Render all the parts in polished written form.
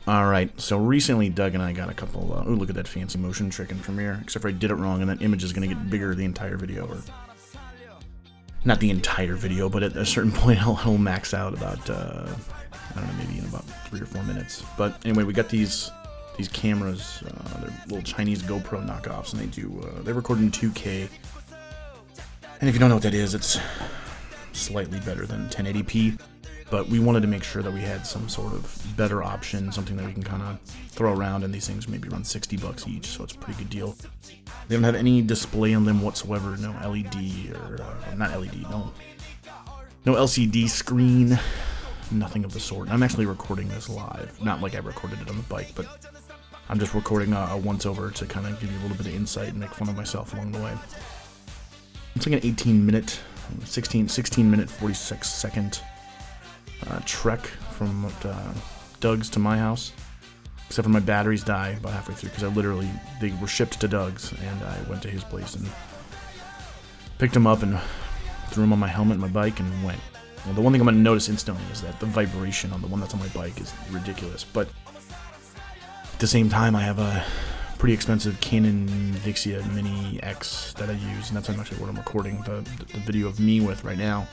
Alright, so recently Doug and I got a couple, oh look at that fancy motion trick in Premiere, except for I did it wrong and that image is going to get bigger the entire video, or not the entire video, but at a certain point it'll max out about, I don't know, maybe in about 3 or 4 minutes. But anyway, we got these cameras, they're little Chinese GoPro knockoffs, and they record in 2K, and if you don't know what that is, it's slightly better than 1080p. But we wanted to make sure that we had some sort of better option, something that we can kind of throw around, and these things maybe run $60 each, so it's a pretty good deal. They don't have any display on them whatsoever, no LED, or not LED, no LCD screen, nothing of the sort. I'm actually recording this live, not like I recorded it on the bike, but I'm just recording a once-over to kind of give you a little bit of insight and make fun of myself along the way. It's like an 16-minute, 46-second trek from Doug's to my house, except for my batteries die about halfway through because they were shipped to Doug's, and I went to his place and picked them up and threw them on my helmet and my bike and went. Well, the one thing I'm going to notice instantly is that the vibration on the one that's on my bike is ridiculous, but at the same time I have a pretty expensive Canon Vixia Mini X that I use, and that's actually what I'm recording the video of me with right now.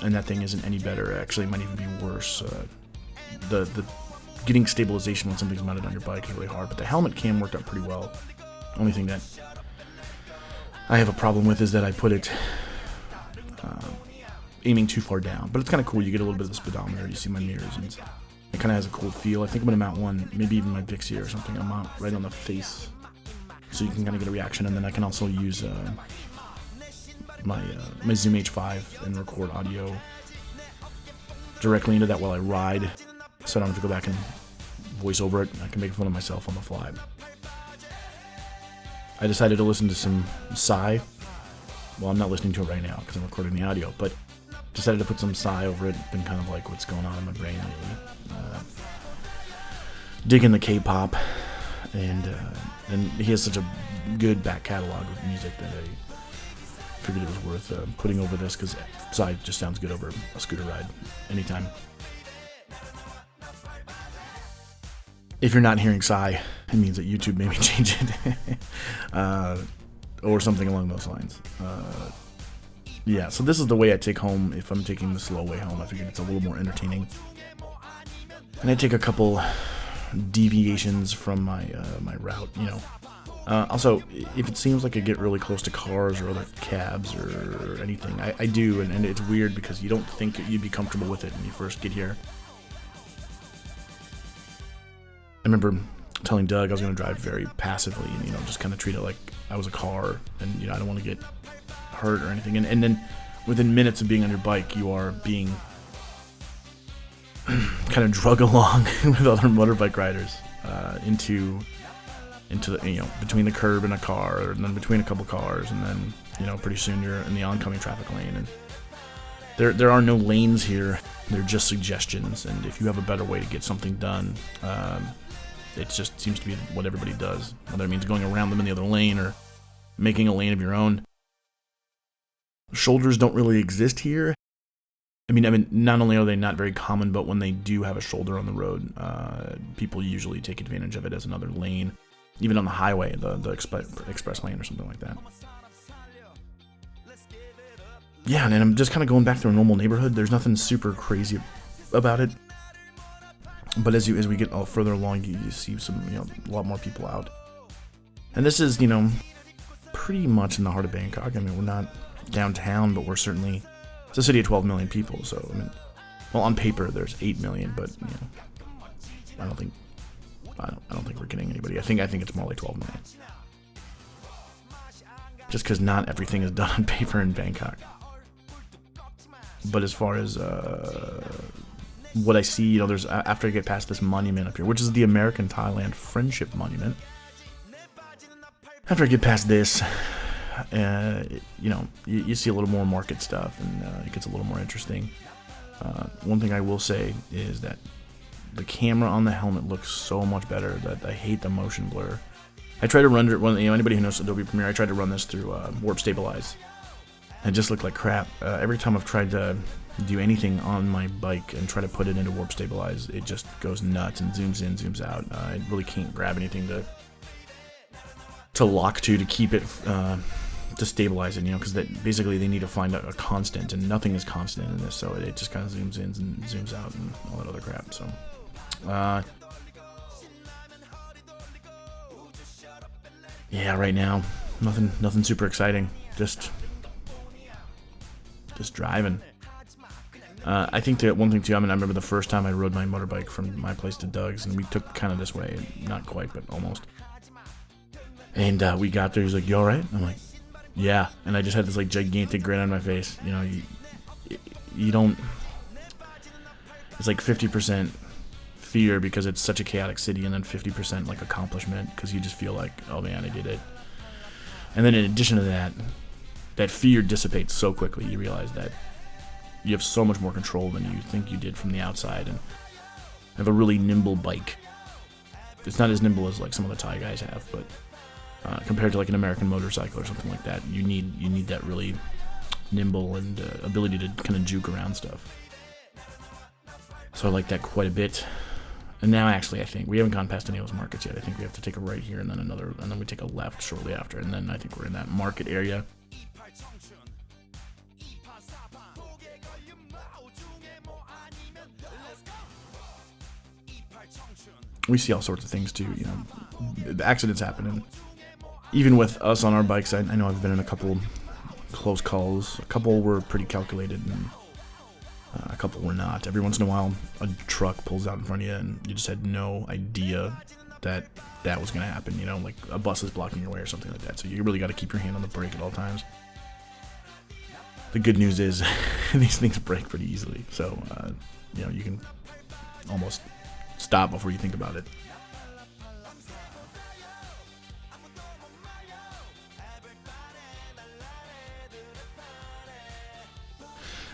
And that thing isn't any better. Actually, it might even be worse. The getting stabilization when something's mounted on your bike is really hard, but the helmet cam worked out pretty well. Only thing that I have a problem with is that I put it aiming too far down. But it's kind of cool. You get a little bit of the speedometer. You see my mirrors, and it kind of has a cool feel. I think I'm going to mount one, maybe even my Vixia or something. I'll mount right on the face, so you can kind of get a reaction. And then I can also use my Zoom H5 and record audio directly into that while I ride, so I don't have to go back and voice over it. I can make fun of myself on the fly. I decided to listen to some Psy. Well, I'm not listening to it right now because I'm recording the audio, but decided to put some Psy over it. Been kind of like what's going on in my brain lately. Digging the K-pop, and he has such a good back catalog of music that I figured it was worth putting over this, because Psy just sounds good over a scooter ride anytime. If you're not hearing Psy, it means that YouTube made me change it. Or something along those lines. Yeah, so this is the way I take home if I'm taking the slow way home. I figured it's a little more entertaining. And I take a couple deviations from my route, you know. Also, if it seems like I get really close to cars or other cabs or anything, I do, and it's weird because you don't think you'd be comfortable with it when you first get here. I remember telling Doug I was going to drive very passively and, just kind of treat it like I was a car, and, I don't want to get hurt or anything. And then within minutes of being on your bike, you are being kind of drug along with other motorbike riders into the, between the curb and a car, and then between a couple cars, and then, pretty soon you're in the oncoming traffic lane. And there are no lanes here. They're just suggestions, and if you have a better way to get something done, it just seems to be what everybody does, whether it means going around them in the other lane or making a lane of your own. Shoulders don't really exist here. I mean, not only are they not very common, but when they do have a shoulder on the road, people usually take advantage of it as another lane. Even on the highway, the express lane or something like that. Yeah, and I'm just kind of going back through a normal neighborhood. There's nothing super crazy about it. But as we get all further along, you see some, a lot more people out. And this is, pretty much in the heart of Bangkok. I mean, we're not downtown, but we're certainly, it's a city of 12 million people. So, well, on paper there's 8 million, but I don't think we're getting anybody. I think it's more like 12 million. Just because not everything is done on paper in Bangkok. But as far as what I see, there's, after I get past this monument up here, which is the American-Thailand Friendship Monument. After I get past this, you see a little more market stuff, and it gets a little more interesting. One thing I will say is that the camera on the helmet looks so much better that I hate the motion blur. I tried to run it. Anybody who knows Adobe Premiere, I tried to run this through Warp Stabilize. It just looked like crap. Every time I've tried to do anything on my bike and try to put it into warp stabilize, it just goes nuts and zooms in, zooms out. I really can't grab anything to lock to keep it, to stabilize it, you know, because basically they need to find a constant, and nothing is constant in this, so it just kind of zooms in and zooms out and all that other crap. So, yeah, right now, nothing super exciting. Just driving. I think that one thing too, I mean, I remember the first time I rode my motorbike from my place to Doug's, and we took kind of this way, not quite, but almost. And we got there, he's like, "You alright?" I'm like, "Yeah." And I just had this like gigantic grin on my face. You know, you don't, it's like 50% fear because it's such a chaotic city, and then 50% like accomplishment because you just feel like, oh man, I did it. And then in addition to that, that fear dissipates so quickly. You realize that you have so much more control than you think you did from the outside, and have a really nimble bike. It's not as nimble as like some of the Thai guys have, but compared to like an American motorcycle or something like that, you need that really nimble and ability to kind of juke around stuff. So I like that quite a bit. And now actually I think we haven't gone past any of those markets yet. I think we have to take a right here and then another, and then we take a left shortly after, and then I think we're in that market area. We see all sorts of things too, you know. The accidents happen, and even with us on our bikes, I know I've been in a couple close calls. A couple were pretty calculated, and a couple were not. Every once in a while, a truck pulls out in front of you, and you just had no idea that was going to happen. You know, like a bus is blocking your way or something like that. So you really got to keep your hand on the brake at all times. The good news is these things break pretty easily, so you know, you can almost stop before you think about it.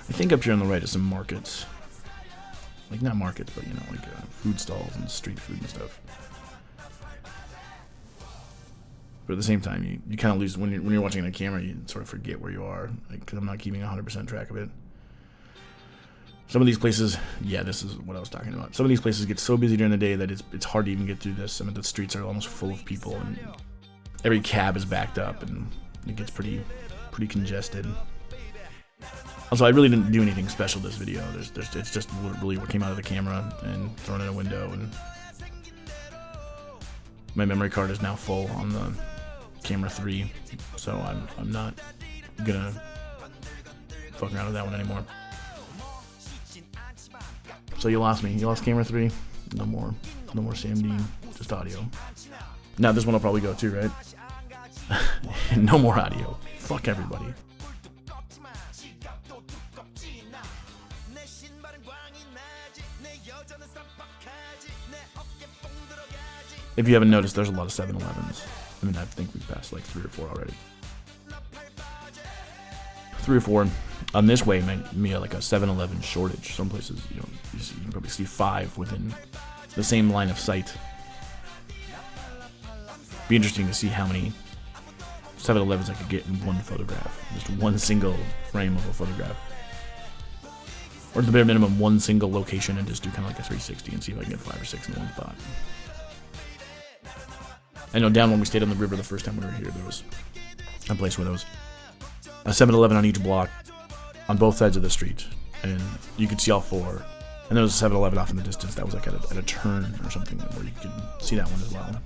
I think up here on the right is some markets. Like, not markets, but, you know, like food stalls and street food and stuff. But at the same time, you kind of lose, when you're watching on camera, you sort of forget where you are, because I'm not keeping 100% track of it. Some of these places, yeah, this is what I was talking about. Some of these places get so busy during the day that it's hard to even get through this. Some of the streets are almost full of people, and every cab is backed up, and it gets pretty congested. Also, I really didn't do anything special this video. It's just really what came out of the camera and thrown in a window, and my memory card is now full on the camera 3, so I'm not gonna fuck around with that one anymore. So you lost me. You lost camera 3. No more Sam Dean. Just audio. Now this one will probably go too, right? No more audio. Fuck everybody. If you haven't noticed, there's a lot of 7-Elevens. I mean, I think we've passed like 3 or 4 already. 3 or 4. On this way, me like a 7-Eleven shortage. Some places, you know, you can probably see 5 within the same line of sight. Be interesting to see how many 7-Elevens I could get in one photograph. Just one single frame of a photograph. Or at the bare minimum, one single location, and just do kind of like a 360 and see if I can get 5 or 6 in one spot. I know down when we stayed on the river the first time we were here, there was a place where there was a 7-Eleven on each block on both sides of the street, and you could see all 4. And there was a 7-Eleven off in the distance that was like at a turn or something where you could see that one as well.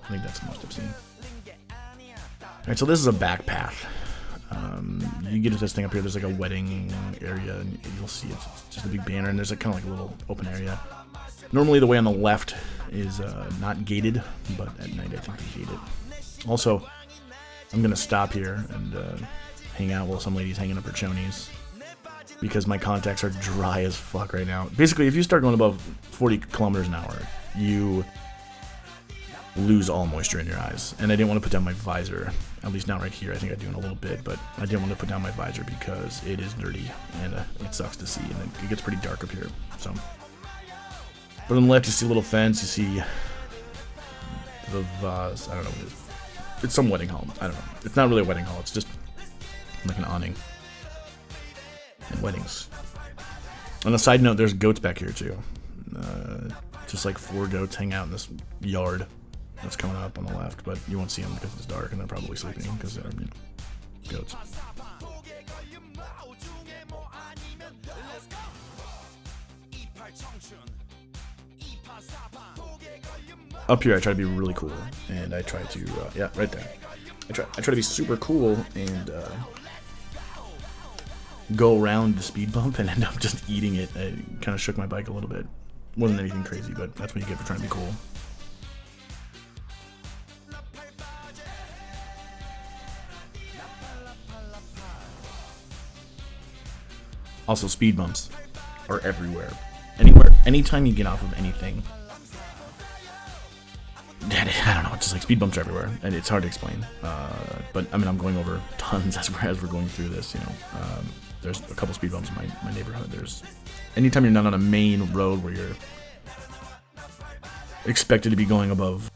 I think that's the most I've seen. Alright, so this is a back path. You get to this thing up here, there's like a wedding area, and you'll see it's just a big banner, and there's like kind of like a little open area. Normally the way on the left is not gated, but at night I think they gate it. Also, I'm going to stop here and hang out while some lady's hanging up her chonies, because my contacts are dry as fuck right now. Basically, if you start going above 40 kilometers an hour, you lose all moisture in your eyes. And I didn't want to put down my visor, at least not right here. I think I do in a little bit, but I didn't want to put down my visor because it is dirty, and it sucks to see, and it gets pretty dark up here. So, but on the left you see a little fence, you see the vase, I don't know what it is. It's some wedding hall, I don't know. It's not really a wedding hall, it's just like an awning. weddings. On a side note, there's goats back here too. Just like 4 goats hang out in this yard that's coming up on the left, but you won't see them because it's dark and they're probably sleeping because they're, you know, goats. Up here, I try to be really cool, and I try to, yeah, right there. I try to be super cool and go around the speed bump and end up just eating it. I kind of shook my bike a little bit. Wasn't anything crazy, but that's what you get for trying to be cool. Also, speed bumps are everywhere. Anywhere, anytime you get off of anything. I don't know, it's just like speed bumps are everywhere, and it's hard to explain. But I mean, I'm going over tons as we're going through this, you know. There's a couple speed bumps in my neighborhood. There's anytime you're not on a main road where you're expected to be going above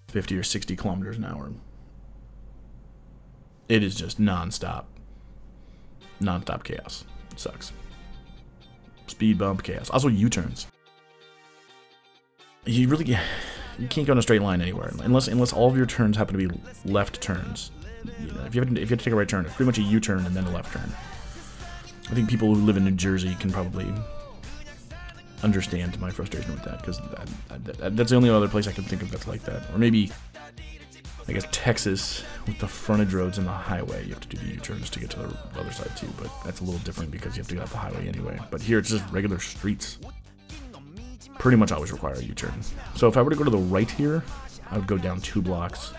50 or 60 kilometers an hour. It is just non-stop chaos. It sucks. Speed bump chaos. Also U-turns. You can't go in a straight line anywhere unless all of your turns happen to be left turns. You know, if you have to take a right turn, it's pretty much a U-turn and then a left turn. I think people who live in New Jersey can probably understand my frustration with that, because that's the only other place I can think of that's like that. Or maybe, I guess, Texas with the frontage roads and the highway. You have to do the U-turns to get to the other side too, but that's a little different because you have to get off the highway anyway. But here it's just regular streets. Pretty much always require a U-turn. So if I were to go to the right here, I would go down 2 blocks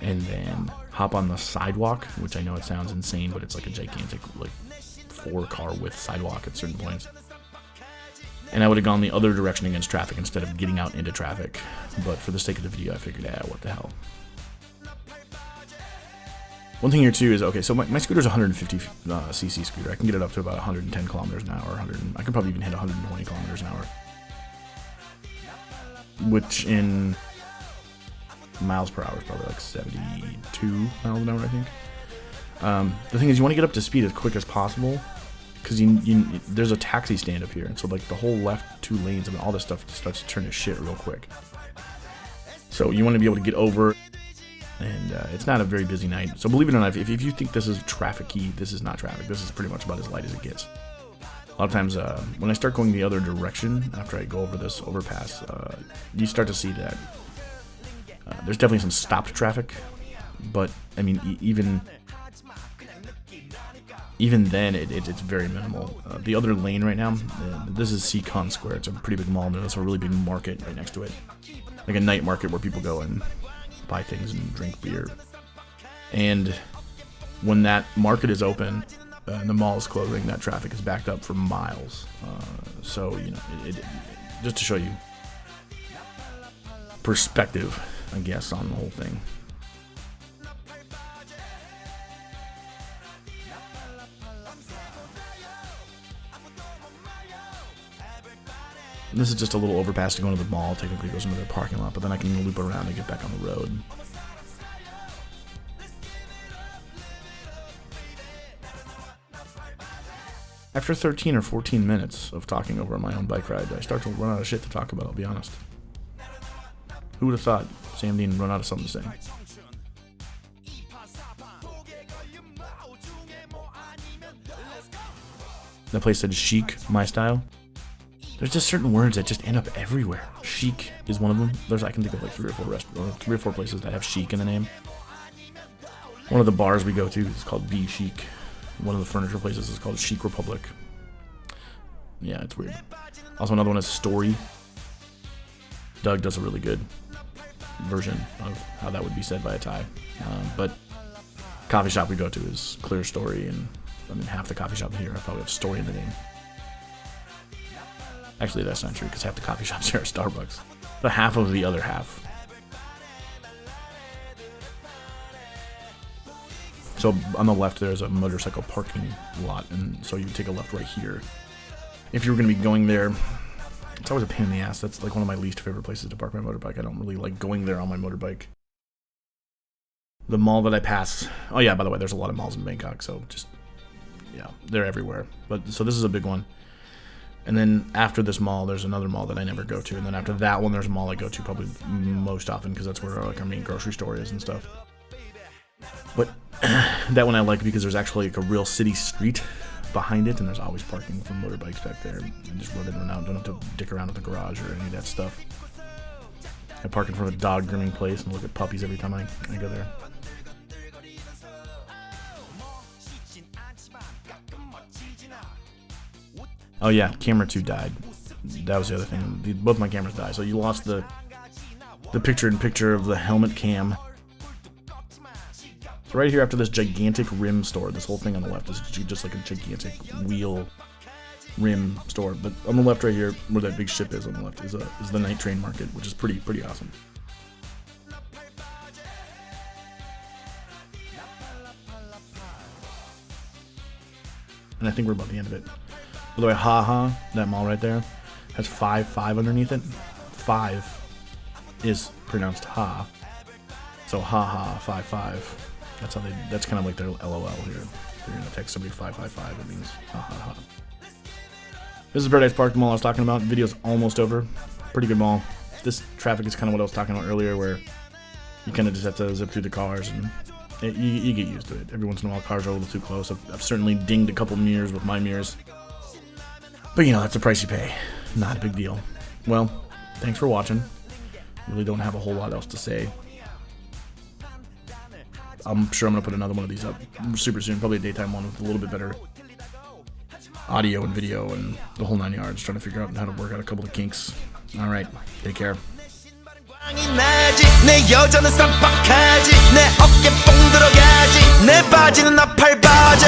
and then hop on the sidewalk, which I know it sounds insane, but it's like a gigantic, like, 4-car width sidewalk at certain points. And I would have gone the other direction against traffic instead of getting out into traffic. But for the sake of the video, I figured, what the hell. One thing here too is, okay, so my scooter's a 150 cc scooter. I can get it up to about 110 kilometers an hour. I can probably even hit 120 kilometers an hour. Which in miles per hour is probably like 72 miles an hour, I think. The thing is, you want to get up to speed as quick as possible, because there's a taxi stand up here, and so like the whole left 2 lanes, I mean, all this stuff starts to turn to shit real quick. So you want to be able to get over, and it's not a very busy night. So believe it or not, if you think this is traffic-y, this is not traffic. This is pretty much about as light as it gets. A lot of times, when I start going the other direction after I go over this overpass, you start to see that there's definitely some stopped traffic, but I mean, even then, it's very minimal. The other lane right now, this is Seacon Square. It's a pretty big mall. There's a really big market right next to it, like a night market where people go and buy things and drink beer. And when that market is open and the mall is closing, that traffic is backed up for miles. So, you know, just to show you perspective, I guess, on the whole thing. This is just a little overpass to go into the mall. Technically goes into their parking lot, but then I can loop around and get back on the road. After 13 or 14 minutes of talking over my own bike ride, I start to run out of shit to talk about, I'll be honest. Who would have thought Sam Dean run out of something to say? That place said chic, my style. There's just certain words that just end up everywhere. Chic is one of them. I can think of like 3 or 4 places that have chic in the name. One of the bars we go to is called Be Chic. One of the furniture places is called Chic Republic. Yeah, it's weird. Also, another one is Story. Doug does a really good version of how that would be said by a Thai. But coffee shop we go to is Clear Story, and I mean, half the coffee shop here I probably have Story in the name. Actually, that's not true, because half the coffee shops here are Starbucks. The half of the other half. So on the left there's a motorcycle parking lot, and so you take a left right here. If you were going to be going there, it's always a pain in the ass. That's like one of my least favorite places to park my motorbike. I don't really like going there on my motorbike. The mall that I pass... Oh yeah, by the way, there's a lot of malls in Bangkok, so just yeah, they're everywhere. But so this is a big one. And then after this mall, there's another mall that I never go to. And then after that one, there's a mall I go to probably most often because that's where like our main grocery store is and stuff. But that one I like because there's actually like a real city street behind it, and there's always parking for motorbikes back there. And just run in and out. Don't have to dick around with the garage or any of that stuff. I park in front of a dog grooming place and look at puppies every time I go there. Oh yeah, camera 2 died. That was the other thing. Both my cameras died. So you lost the picture-in-picture of the helmet cam. So right here after this gigantic rim store, this whole thing on the left is just like a gigantic wheel rim store. But on the left right here, where that big ship is on the left, is the night train market, which is pretty awesome. And I think we're about the end of it. By the way, haha, that mall right there has 5 underneath it. 5 is pronounced ha. So haha 55. That's kind of like their LOL here. If you're gonna text somebody 555, it means ha ha ha. This is Paradise Park, the mall I was talking about. The video's almost over. Pretty good mall. This traffic is kind of what I was talking about earlier, where you kind of just have to zip through the cars and you get used to it. Every once in a while, cars are a little too close. I've certainly dinged a couple mirrors with my mirrors. But you know, that's the price you pay. Not a big deal. Well, thanks for watching. Really don't have a whole lot else to say. I'm sure I'm going to put another one of these up super soon. Probably a daytime one with a little bit better audio and video and the whole 9 yards. Trying to figure out how to work out a couple of kinks. Alright, take care. 내 여자는 쌈박하지 내 어깨 뽕 들어가지 내 바지는 나팔바지